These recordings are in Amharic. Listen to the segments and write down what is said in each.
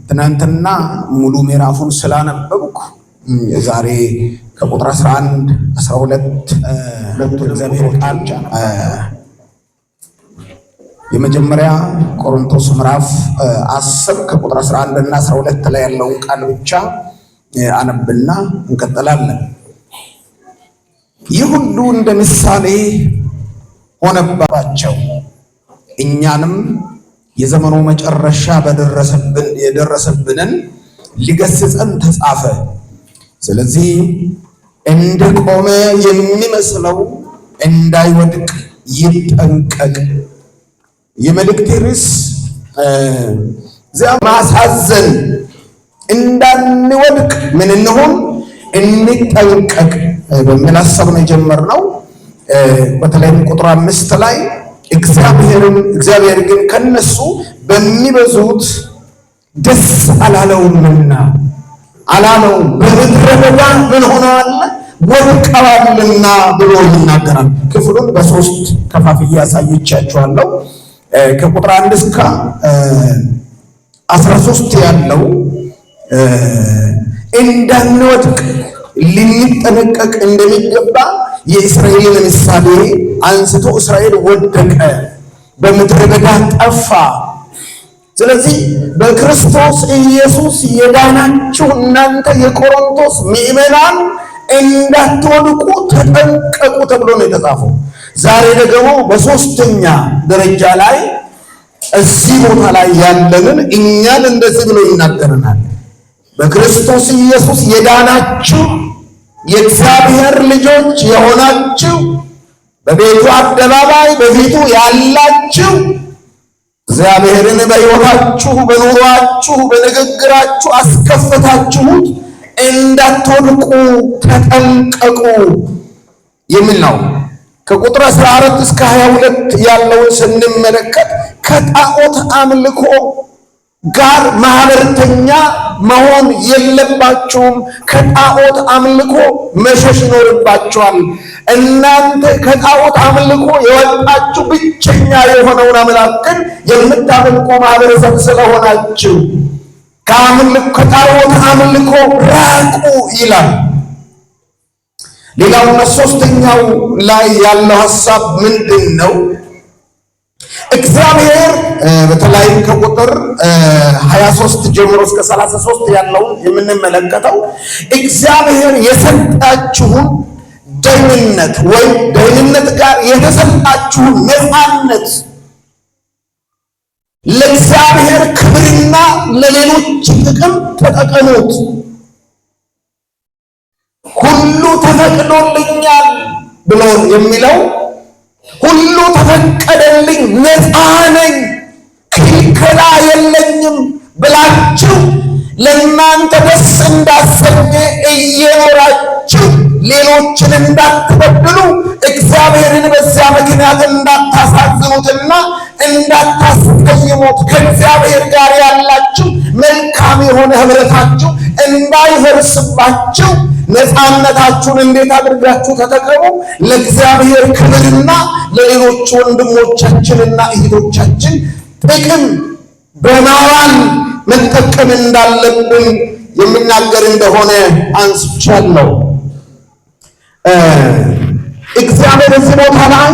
ትናንትና ሙሉ ምዕራፉን ስላነበብኩ ዛሬ ከቁጥር 11 12 እግዚአብሔር ቃል የመጀመሪያ ቆሮንቶስ ምዕራፍ 10 ከቁጥር 11 እና 12 ላይ ያለው ቃል ብቻ አነብና እንቀጥላለን። ይህ ሁሉ እንደ ምሳሌ ሆነባቸው፣ እኛንም የዘመኑ መጨረሻ የደረሰብንን ሊገስጸን ተጻፈ። ስለዚህ እንደቆመ የሚመስለው እንዳይወድቅ ይጠንቀቅ። የመልእክቴ ርዕስ ማሳዘን እንዳንወድቅ ምን እንሆን እንጠንቀቅ በሚል ሐሳብ ነው የጀመርነው። በተለይም ቁጥር 5 ላይ እግዚአብሔር ግን ከነሱ በሚበዙት ደስ አላለውምና አላለው፣ በምድረ በዳ ምን ሆነዋል ወድቀዋልና ብሎ ይናገራል። ክፍሉን በሶስት ከፋፍዬ ያሳየቻችኋለሁ። ከቁጥር 1 እስከ 13 ያለው እንዳንወድቅ ልንጠነቀቅ እንደሚገባ የእስራኤልን ምሳሌ አንስቶ እስራኤል ወደቀ፣ በምድረ በዳ ጠፋ። ስለዚህ በክርስቶስ ኢየሱስ የዳናችሁ እናንተ የቆሮንቶስ ምዕመናን እንዳትወድቁ ተጠንቀቁ ተብሎ ነው የተጻፈው። ዛሬ ደግሞ በሶስተኛ ደረጃ ላይ እዚህ ቦታ ላይ ያለንን እኛን እንደዚህ ብሎ ይናገረናል። በክርስቶስ ኢየሱስ የዳናችሁ የእግዚአብሔር ልጆች የሆናችሁ በቤቱ አደባባይ በፊቱ ያላችሁ እግዚአብሔርን በሕይወታችሁ በኑሯችሁ በንግግራችሁ አስከፍታችሁት እንዳትወድቁ ተጠንቀቁ የሚል ነው። ከቁጥር 14 እስከ 22 ያለውን ስንመለከት ከጣዖት አምልኮ ጋር ማህበርተኛ መሆን የለባችሁም፣ ከጣዖት አምልኮ መሸሽ ይኖርባችኋል። እናንተ ከጣዖት አምልኮ የወጣችሁ ብቸኛ የሆነውን አምላክን የምታመልኩ ማህበረሰብ ስለሆናችሁ ከጣዖት አምልኮ ራቁ ይላል። ሌላውና ሶስተኛው ላይ ያለው ሐሳብ ምንድን ነው? እግዚአብሔር በተለይ ከቁጥር 23 ጀምሮ እስከ 33 ያለውን የምንመለከተው እግዚአብሔር የሰጣችሁን ደህንነት ወይም ደህንነት ጋር የተሰጣችሁን ነፃነት ለእግዚአብሔር ክብርና ለሌሎች ጥቅም ተጠቀሙት። ሁሉ ተፈቅዶልኛል ብሎ የሚለው ሁሉ ተፈቀደልኝ፣ ነፃ ነኝ፣ ክልከላ የለኝም ብላችሁ ለእናንተ ደስ እንዳሰኘ እየኖራችሁ ሌሎችን እንዳትበድሉ እግዚአብሔርን በዚያ ምክንያት እንዳታሳዝኑትና እንዳታስቀይሙት ከእግዚአብሔር ጋር ያላችሁ መልካም የሆነ ህብረታችሁ እንዳይፈርስባችሁ ነፃነታችሁን እንዴት አድርጋችሁ ተጠቀሙ? ለእግዚአብሔር ክብርና ለሌሎች ወንድሞቻችንና እህቶቻችን ጥቅም በማዋል መጠቀም እንዳለብን የሚናገር እንደሆነ አንስቻለሁ። እግዚአብሔር እዚህ ቦታ ላይ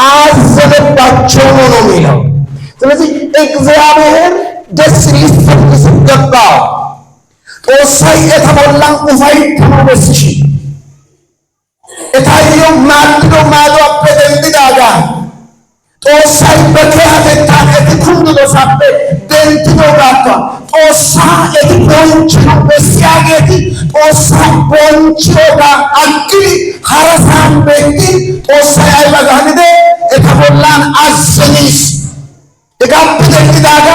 አዘነባቸው ነው የሚለው። ስለዚህ እግዚአብሔር ደስ ሊሰኝ ሲገባ ጦሳይ የተሞላ ኡፋይት ነው በስሺ እታየው ማልዶ ማዶ በደንዳጋ ጦሳይ በከያተ ታከት ኩንዶ ሳበ ደንትዶ ጋቷ ጦሳ የትቦንች ነው በሲያጌቲ ጦሳ ቦንቺሮጋ አግሊ ሐረሳን በእንዲ ጦሳይ አይባጋንደ የተሞላን አዘኒስ የጋብ ደንዳጋ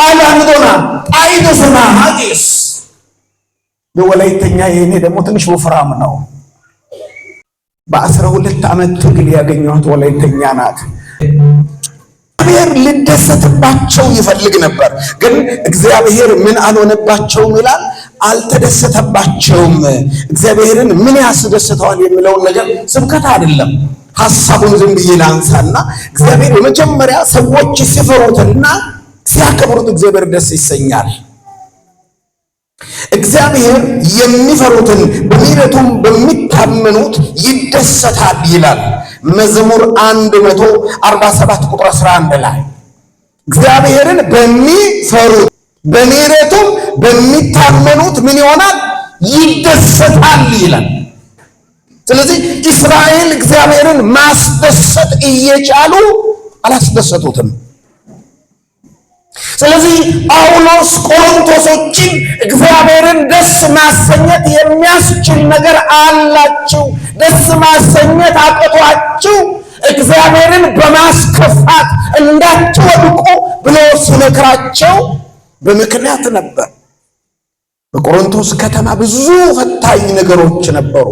አላንዶና ጣይዶሰና ሀዲስ የወላይተኛ የኔ ደግሞ ትንሽ ወፍራም ነው። በ12 ዓመት ትግል ያገኘኋት ወላይተኛ ናት። እግዚአብሔር ልደሰትባቸው ይፈልግ ነበር፣ ግን እግዚአብሔር ምን አልሆነባቸውም ይላል፣ አልተደሰተባቸውም። እግዚአብሔርን ምን ያስደስተዋል የሚለውን ነገር ስብከት አይደለም፣ ሐሳቡን ዝም ብዬ ላንሳና እግዚአብሔር የመጀመሪያ ሰዎች ሲፈሩትና ሲያከብሩት እግዚአብሔር ደስ ይሰኛል። እግዚአብሔር የሚፈሩትን በምሕረቱም በሚታመኑት ይደሰታል ይላል መዝሙር 147 ቁጥር 11 ላይ እግዚአብሔርን በሚፈሩት በምሕረቱም በሚታመኑት ምን ይሆናል? ይደሰታል ይላል። ስለዚህ እስራኤል እግዚአብሔርን ማስደሰት እየቻሉ አላስደሰቱትም። ስለዚህ ጳውሎስ ቆሮንቶሶችን እግዚአብሔርን ደስ ማሰኘት የሚያስችል ነገር አላችሁ፣ ደስ ማሰኘት አቅቷችሁ እግዚአብሔርን በማስከፋት እንዳትወድቁ ብሎ ሲመክራቸው በምክንያት ነበር። በቆሮንቶስ ከተማ ብዙ ፈታኝ ነገሮች ነበሩ።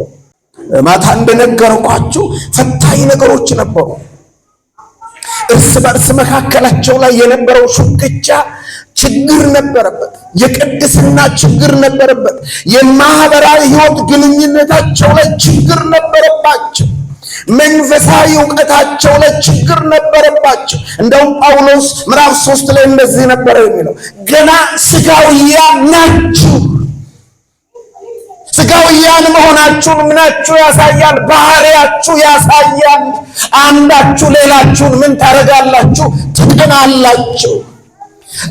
ማታ እንደነገርኳችሁ ፈታኝ ነገሮች ነበሩ። እርስ በርስ መካከላቸው ላይ የነበረው ሹክቻ ችግር ነበረበት። የቅድስና ችግር ነበረበት። የማህበራዊ ሕይወት ግንኙነታቸው ላይ ችግር ነበረባቸው። መንፈሳዊ ዕውቀታቸው ላይ ችግር ነበረባቸው። እንደውም ጳውሎስ ምዕራፍ 3 ላይ እንደዚህ ነበር የሚለው ገና ስጋውያን ናችሁ። ስጋውያን መሆናችሁን ምናችሁ ያሳያል? ባህሪያችሁ ያሳያል። አንዳችሁ ሌላችሁን ምን ታረጋላችሁ? ትቀናላችሁ።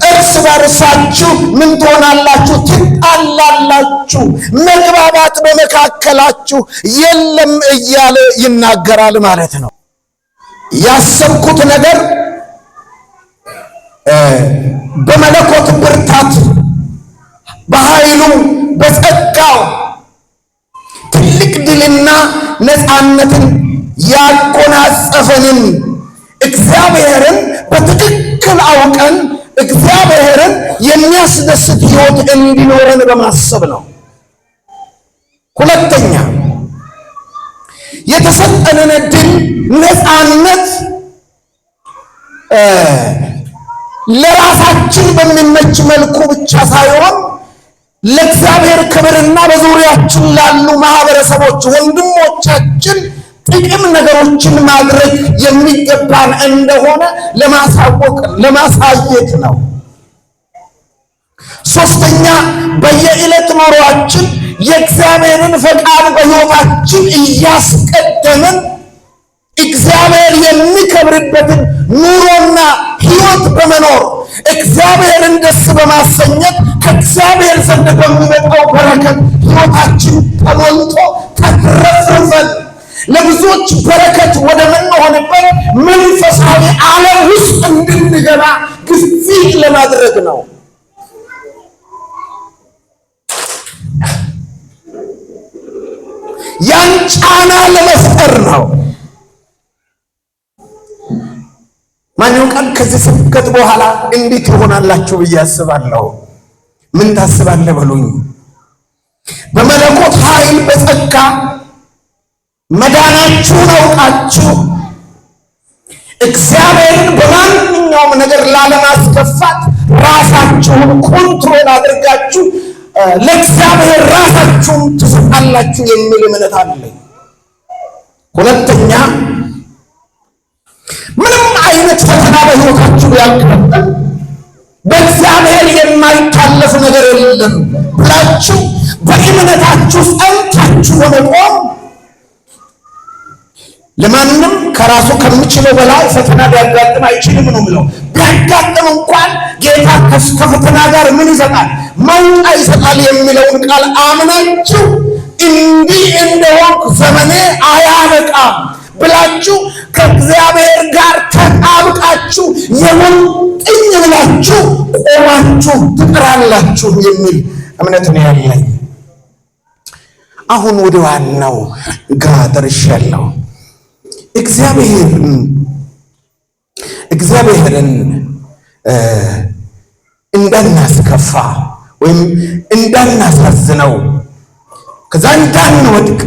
እርስ በርሳችሁ ምን ትሆናላችሁ? ትጣላላችሁ። መግባባት በመካከላችሁ የለም እያለ ይናገራል ማለት ነው። ያሰብኩት ነገር በመለኮት ብርታት በኃይሉ በጸጋው ትልቅ ድልና ነፃነትን ያጎናጸፈንን እግዚአብሔርን በትክክል አውቀን እግዚአብሔርን የሚያስደስት ሕይወት እንዲኖረን በማሰብ ነው። ሁለተኛ የተሰጠንን ድል ነፃነት ለራሳችን በሚመች መልኩ ብቻ ሳይሆን ለእግዚአብሔር ክብርና በዙሪያችን ላሉ ማህበረሰቦች ወንድሞቻችን ጥቅም ነገሮችን ማድረግ የሚገባን እንደሆነ ለማሳወቅ ለማሳየት ነው። ሶስተኛ በየዕለት ኑሯችን የእግዚአብሔርን ፈቃድ በሕይወታችን እያስቀደምን እግዚአብሔር የሚከብርበትን ኑሮና ሕይወት በመኖር እግዚአብሔርን ደስ በማሰኘት ከእግዚአብሔር ዘንድ በሚመጣው በረከት ሕይወታችን ተሞልቶ ተትረፍርፈን ለብዙዎች በረከት ወደምንሆንበት መንፈሳዊ ዓለም ውስጥ እንድንገባ ግፊት ለማድረግ ነው። ያን ጫና ለመፍጠር ነው። ማንኛውም ቃል ከዚህ ስብከት በኋላ እንዴት ትሆናላችሁ ብዬ አስባለሁ። ምን ታስባለህ በሉኝ። በመለኮት ኃይል በጸጋ መዳናችሁን አውቃችሁ እግዚአብሔርን በማንኛውም ነገር ላለማስከፋት ራሳችሁን ኮንትሮል አድርጋችሁ ለእግዚአብሔር ራሳችሁን ትሰጣላችሁ የሚል እምነት አለኝ። ሁለተኛ ምንም አይነት ፈተና በሕይወታችሁ ያልከበል በእግዚአብሔር የማይታለፍ ነገር የለም ብላችሁ በእምነታችሁ ጸንታችሁ በመቆም ለማንም ከራሱ ከሚችለው በላይ ፈተና ሊያጋጥም አይችልም ነው የሚለው። ቢያጋጥም እንኳን ጌታ ከፈተና ጋር ምን ይሰጣል? መውጫ ይሰጣል የሚለውን ቃል አምናችሁ እንዲህ እንደሆንኩ ዘመኔ አያበቃም ብላችሁ ከእግዚአብሔር ጋር ተጣብቃችሁ የሙጥኝ ብላችሁ ቆማችሁ ትጥራላችሁ የሚል እምነት ነው ያለኝ። አሁን ወደ ዋናው ጋር ደርሻለሁ። እግዚአብሔርን እንዳናስከፋ ወይም እንዳናሳዝነው ከዛ እንዳንወድቅ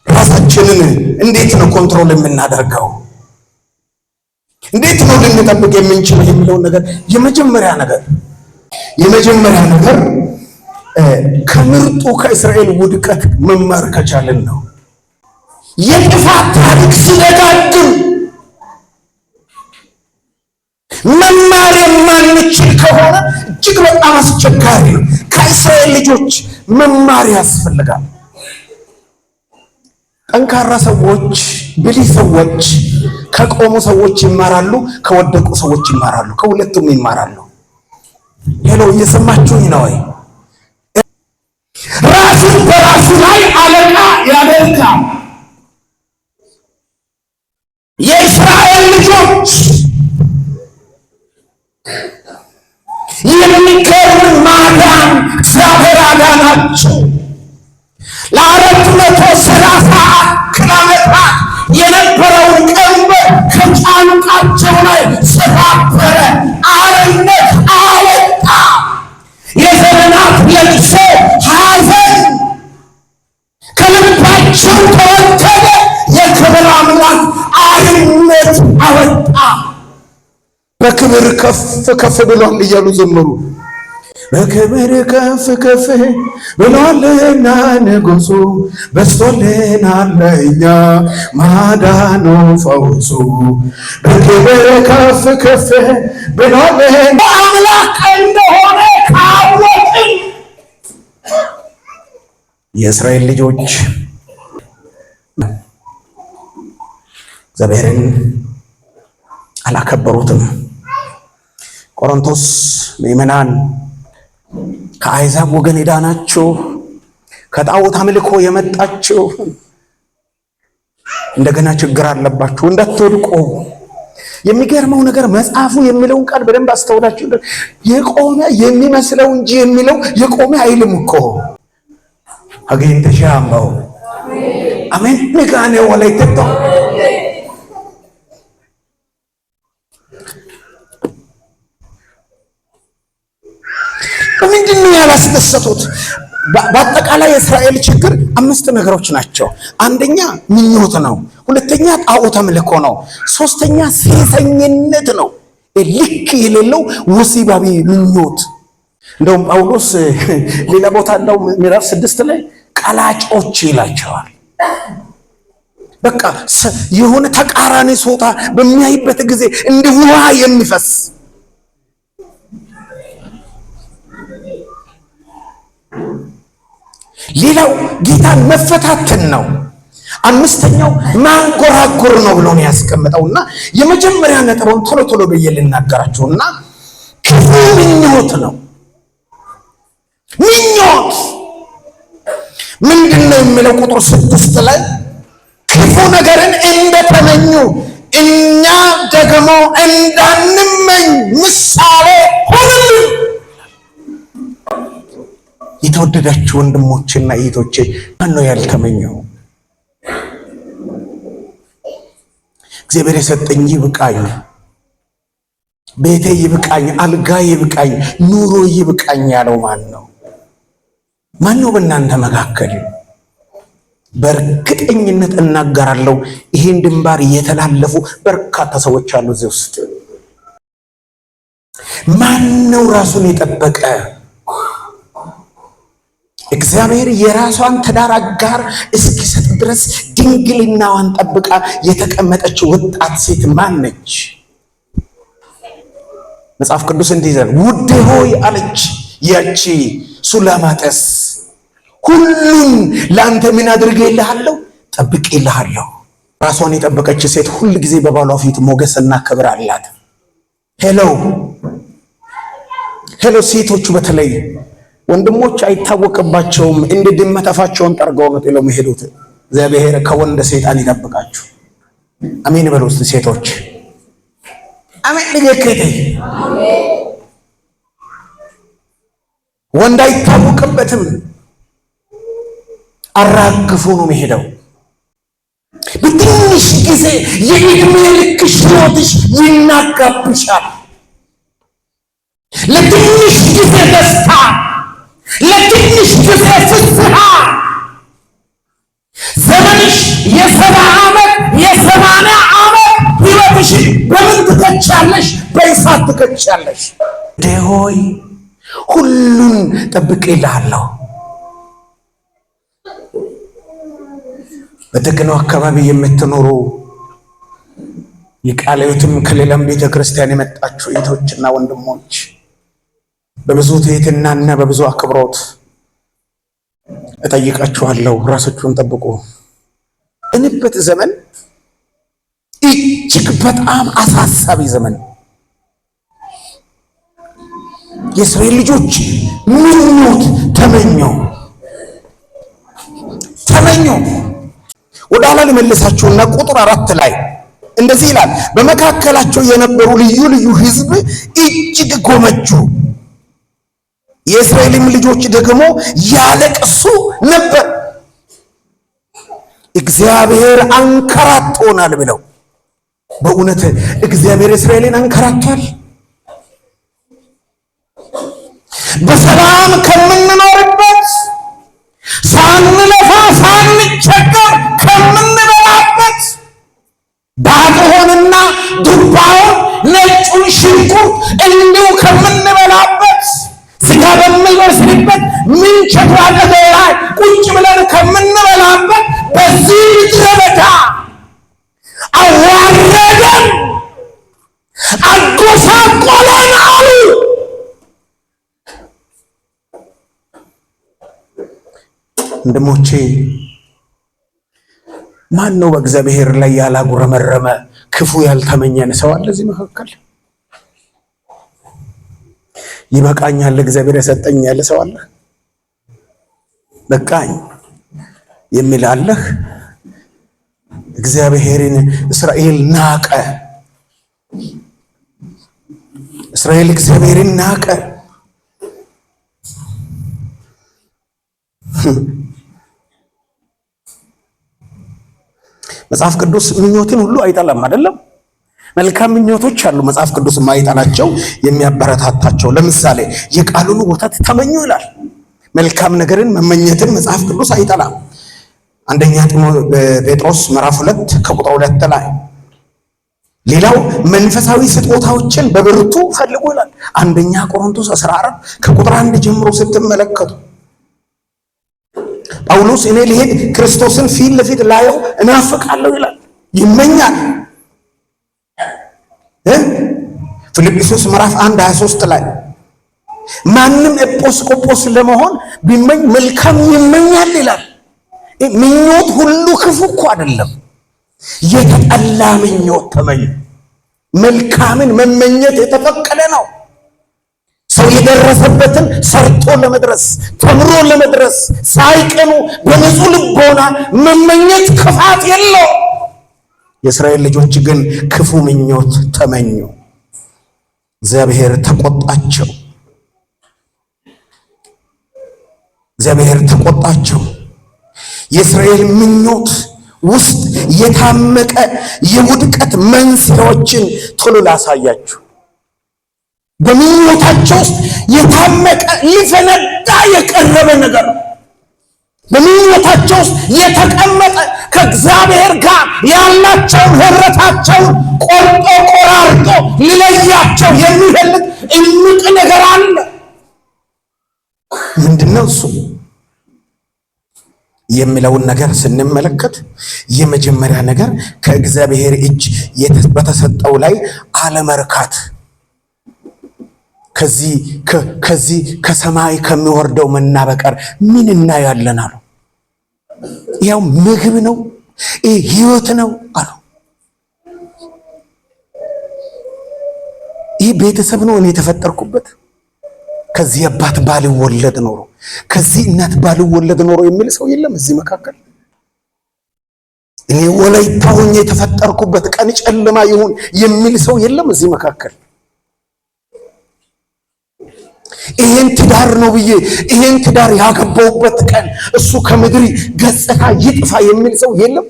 ራሳችንን እንዴት ነው ኮንትሮል የምናደርገው? እንዴት ነው ልንጠብቅ የምንችለው የሚለውን ነገር የመጀመሪያ ነገር ከምርጡ ከእስራኤል ውድቀት መማር ከቻልን ነው። የጥፋት ታሪክ ሲደጋግም መማር የማንችል ከሆነ እጅግ በጣም አስቸጋሪ ነው። ከእስራኤል ልጆች መማር ያስፈልጋል። ጠንካራ ሰዎች፣ ብልህ ሰዎች ከቆሙ ሰዎች ይማራሉ፣ ከወደቁ ሰዎች ይማራሉ፣ ከሁለቱም ይማራሉ። ሄሎ እየሰማችሁኝ ነው ወይ? ራሱን በራሱ ላይ አለቃ ያደርጋል። የእስራኤል ልጆች የሚገርም ማዳን እግዚአብሔር አዳናቸው። ለ430 ዓመታት የነበረውን ቀንበር ከጫንቃቸው ላይ ሰባበረ፣ አርነት አወጣ። የዘመናት ለቅሶ ሐዘን ከልባቸው ተወገደ። የክብር አምላክ አርነት አወጣ። በክብር ከፍ ከፍ ብሏል እያሉ ዘመሩ። በክብር ከፍ ከፍ ብሏልና ንጉሡ፣ በዝቶልናል ለእኛ ማዳኑ ፈውሱ። በክብር ከፍ ከፍ ብሏልና አምላክ እንደሆነ ካወቅን የእስራኤል ልጆች እግዚአብሔርን አላከበሩትም። ቆሮንቶስ ምዕመናን ከአሕዛብ ወገን የዳናችሁ ከጣዖት አምልኮ የመጣችሁ እንደገና ችግር አለባችሁ እንዳትወድቁ። የሚገርመው ነገር መጽሐፉ የሚለውን ቃል በደንብ አስተውላችሁ የቆመ የሚመስለው እንጂ የሚለው የቆመ አይልም እኮ አገኝተሻምባው አሜን ንጋኔ ወላይተቶ ምንድን ነው ያላስደሰቱት? በአጠቃላይ የእስራኤል ችግር 5 ነገሮች ናቸው። አንደኛ ምኞት ነው። ሁለተኛ ጣዖት አምልኮ ነው። ሶስተኛ ሴሰኝነት ነው። ልክ የሌለው ወሲባዊ ምኞት። እንደውም ጳውሎስ ሌላ ቦታ እንደው ምዕራፍ 6 ላይ ቀላጮች ይላቸዋል። በቃ የሆነ ተቃራኒ ጾታ በሚያይበት ጊዜ እንደ ውሃ የሚፈስ ሌላው ጌታን መፈታተን ነው። 5ኛው ማንጎራጎር ነው ብሎ ነው ያስቀምጠውና የመጀመሪያ ነጥቡን ቶሎ ቶሎ ብዬ ልናገራችሁና ክፉ ምኞት ነው። ምኞት ምንድነው የሚለው ቁጥር 6 ላይ ክፉ ነገርን እንደተመኙ እኛ ደግሞ እንዳንመኝ ምሳሌ ሆነልን። የተወደዳችሁ ወንድሞችና እህቶቼ ማን ነው ያልተመኘው? እግዚአብሔር የሰጠኝ ይብቃኝ፣ ቤቴ ይብቃኝ፣ አልጋ ይብቃኝ፣ ኑሮ ይብቃኝ ያለው ማን ነው? ማን ነው በእናንተ መካከል? በእርግጠኝነት እናገራለሁ ይሄን ድንባር እየተላለፉ በርካታ ሰዎች አሉ እዚህ ውስጥ። ማን ነው ራሱን የጠበቀ? እግዚአብሔር የራሷን ትዳር አጋር እስኪሰጥ ድረስ ድንግልናዋን ጠብቃ የተቀመጠች ወጣት ሴት ማን ነች? መጽሐፍ ቅዱስ እንዲህ ይላል፣ ውዴ ሆይ አለች ያቺ ሱላማጠስ፣ ሁሉን ለአንተ ምን አድርጌልሃለሁ? ጠብቄልሃለሁ። ራሷን የጠበቀች ሴት ሁል ጊዜ በባሏ ፊት ሞገስና ክብር አላት። ሄሎ ሴቶቹ በተለይ ወንድሞች አይታወቅባቸውም። እንደ ድመት አፋቸውን ጠርገው ነው ጥለው የሚሄዱት። እግዚአብሔር ከወንድ ሰይጣን ይጠብቃችሁ። አሜን በሉ እስቲ ሴቶች። አሜን ልገከቴ ወንድ አይታወቅበትም። አራግፎ ነው የሚሄደው። በትንሽ ጊዜ የዕድሜ ልክ ሕይወትሽ ይናጋብሻል። ለትንሽ ጊዜ ደስታ፣ ለትንሽ ጊዜ ፍስሐ። ዘመንሽ የ70 ዓመት የ80 ዓመት ሕይወትሽ በምን ትከቻለሽ? በእሳት ትከቻለሽ። ሆይ ሁሉን ጠብቄልሃለሁ። በደገናው አካባቢ የምትኖሩ የቃለ ሕይወትም ከሌላም ቤተ ክርስቲያን የመጣችሁ እህቶችና ወንድሞች በብዙ ትሕትናና በብዙ አክብሮት እጠይቃችኋለሁ፣ ራሳችሁን ጠብቁ። እንበት ዘመን እጅግ በጣም አሳሳቢ ዘመን። የእስራኤል ልጆች ምኞት ተመኘው። ወደ ኋላ ልመልሳችሁና ቁጥር 4 ላይ እንደዚህ ይላል፣ በመካከላቸው የነበሩ ልዩ ልዩ ሕዝብ እጅግ ጎመጁ፣ የእስራኤልም ልጆች ደግሞ ያለቅሱ ነበር፣ እግዚአብሔር አንከራቶናል ብለው። በእውነት እግዚአብሔር እስራኤልን አንከራቷል? በሰላም ከምንኖርበት ሳንለፋ ሳንቸገር ከምንበላበት ባዶውንና ዱባውን ነጩን ሽንኩርት እንዲሁ ከምንበላበት ስጋ በሚበስልበት ምንቸት ባጠገብ ላይ ቁጭ ብለን ከምንበላበት በዚህ ምድረ በዳ አዋረደን፣ አጎሳቆለን አሉ። ወንድሞቼ ማን ነው በእግዚአብሔር ላይ ያላጉረመረመ ክፉ ያልተመኘን ሰው አለ እዚህ መካከል? ይበቃኛል እግዚአብሔር የሰጠኝ ያለ ሰው አለ? በቃኝ የሚል አለህ? እግዚአብሔርን እስራኤል ናቀ። እስራኤል እግዚአብሔርን ናቀ። መጽሐፍ ቅዱስ ምኞትን ሁሉ አይጠላም አይደለም? መልካም ምኞቶች አሉ መጽሐፍ ቅዱስ የማይጠላቸው የሚያበረታታቸው። ለምሳሌ የቃሉን ወተት ተመኙ ይላል። መልካም ነገርን መመኘትን መጽሐፍ ቅዱስ አይጠላም። አንደኛ ጴጥሮስ ምዕራፍ 2 ከቁጥር 2 ላይ ሌላው መንፈሳዊ ስጦታዎችን በብርቱ ፈልጉ ይላል። አንደኛ ቆሮንቶስ 14 ከቁጥር 1 ጀምሮ ስትመለከቱ ጳውሎስ እኔ ልሄድ ክርስቶስን ፊት ለፊት ላየው እናፍቃለሁ ይላል፣ ይመኛል። ፊልጵስዩስ ምዕራፍ 1 23 ላይ ማንም ኤጲስቆጶስ ለመሆን ቢመኝ መልካም ይመኛል ይላል። ምኞት ሁሉ ክፉ እኮ አይደለም። የተጠላ ምኞት ተመኝ። መልካምን መመኘት የተፈቀደ ነው። ሰው የደረሰበትን ሰርቶ ለመድረስ ተምሮ ለመድረስ ሳይቀኑ በንጹህ ልቦና መመኘት ክፋት የለው። የእስራኤል ልጆች ግን ክፉ ምኞት ተመኙ። እግዚአብሔር ተቆጣቸው። የእስራኤል ምኞት ውስጥ የታመቀ የውድቀት መንስኤዎችን ቶሎ ላሳያችሁ። በምኞታቸው ውስጥ የታመቀ ሊፈነዳ የቀረበ ነገር፣ በምኞታቸው ውስጥ የተቀመጠ ከእግዚአብሔር ጋር ያላቸውን ህብረታቸውን ቆርጦ ቆራርጦ ሊለያቸው የሚፈልግ እምቅ ነገር አለ። ምንድነው እሱ የሚለውን ነገር ስንመለከት የመጀመሪያ ነገር ከእግዚአብሔር እጅ በተሰጠው ላይ አለመርካት፣ ከዚህ ከሰማይ ከሚወርደው መና በቀር ምን እናያለን አሉ። ያው ምግብ ነው፣ ህይወት ነው አሉ። ይህ ቤተሰብ ነው እኔ የተፈጠርኩበት። ከዚህ አባት ባልወለድ ኖሮ፣ ከዚህ እናት ባልወለድ ኖሮ የሚል ሰው የለም እዚህ መካከል። እኔ ወላይታ ሆኜ የተፈጠርኩበት ቀን ጨለማ ይሁን የሚል ሰው የለም እዚህ መካከል። ይሄን ትዳር ነው ብዬ ይሄን ትዳር ያገባውበት ቀን እሱ ከምድር ገጽታ ይጥፋ የሚል ሰው የለም።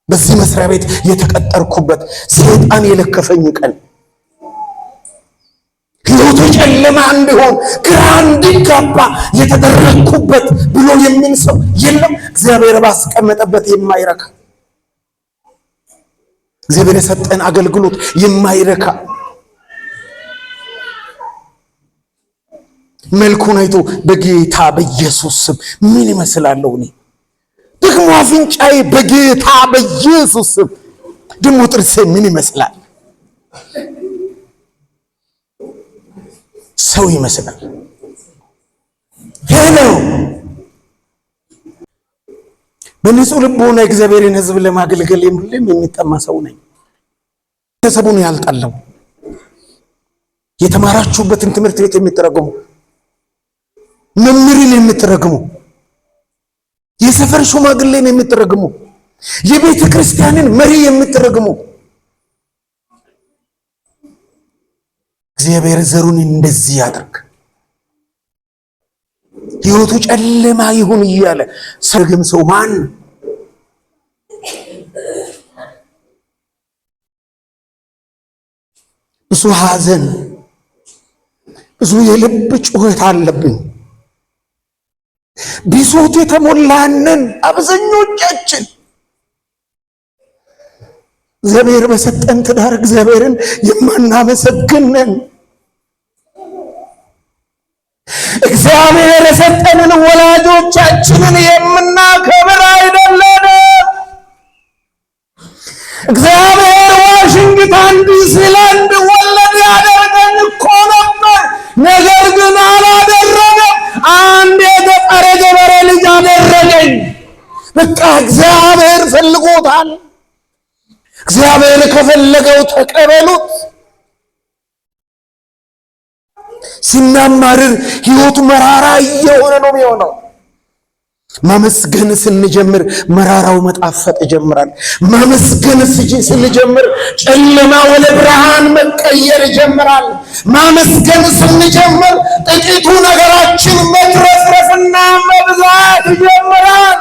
በዚህ መስሪያ ቤት የተቀጠርኩበት ሰይጣን የለከፈኝ ቀን ህይወቱ ጨለማ እንዲሆን ግራ እንዲጋባ የተደረግኩበት ብሎ የሚል ሰው የለም። እግዚአብሔር ባስቀመጠበት የማይረካ እግዚአብሔር የሰጠን አገልግሎት የማይረካ መልኩን አይቶ በጌታ በኢየሱስ ስም ምን ይመስላለሁ እኔ ደግሞ ደሞ አፍንጫዬ በጌታ በኢየሱስ ስም ደሞ ጥርሴ ምን ይመስላል? ሰው ይመስላል። ሄሎ በንጹህ ልቦና እግዚአብሔርን ሕዝብ ለማገልገል ሁሌም የሚጠማ ሰው ነኝ። ቤተሰቡን ያልጣለው የተማራችሁበትን ትምህርት ቤት የምትረግሙ መምህርን የምትረግሙ የሰፈር ሽማግሌን የምትረግሙ የቤተ ክርስቲያንን መሪ የምትረግሙ እግዚአብሔር ዘሩን እንደዚህ ያድርግ። ሕይወቱ ጨለማ ይሁን እያለ ሰርግም ሰው ማን? ብዙ ሐዘን ብዙ የልብ ጩኸት አለብን። ቢሶት የተሞላንን አብዛኞቻችን እግዚአብሔር በሰጠን ትዳር እግዚአብሔርን የማናመሰግነን፣ እግዚአብሔር የሰጠንን ወላጆቻችንን የምናከብር አይደለንም። እግዚአብሔር ዋሽንግተን ዲሲ ላይ እንድወለድ ያደርገን እኮ ነበር፣ ነገር ግን አላደረገም። አንድ የገጠር ገበሬ ልጅ አደረገኝ። በቃ እግዚአብሔር ፈልጎታል። እግዚአብሔር ከፈለገው ተቀበሉት። ሲናማርር ሕይወቱ መራራ እየሆነ ነው የሚሆነው። ማመስገን ስንጀምር መራራው መጣፈጥ ይጀምራል። ማመስገን ስንጀምር ጨለማ ወደ ብርሃን መቀየር ይጀምራል። ማመስገን ስንጀምር ጥቂቱ ነገራችን መትረፍረፍና መብዛት ይጀምራል።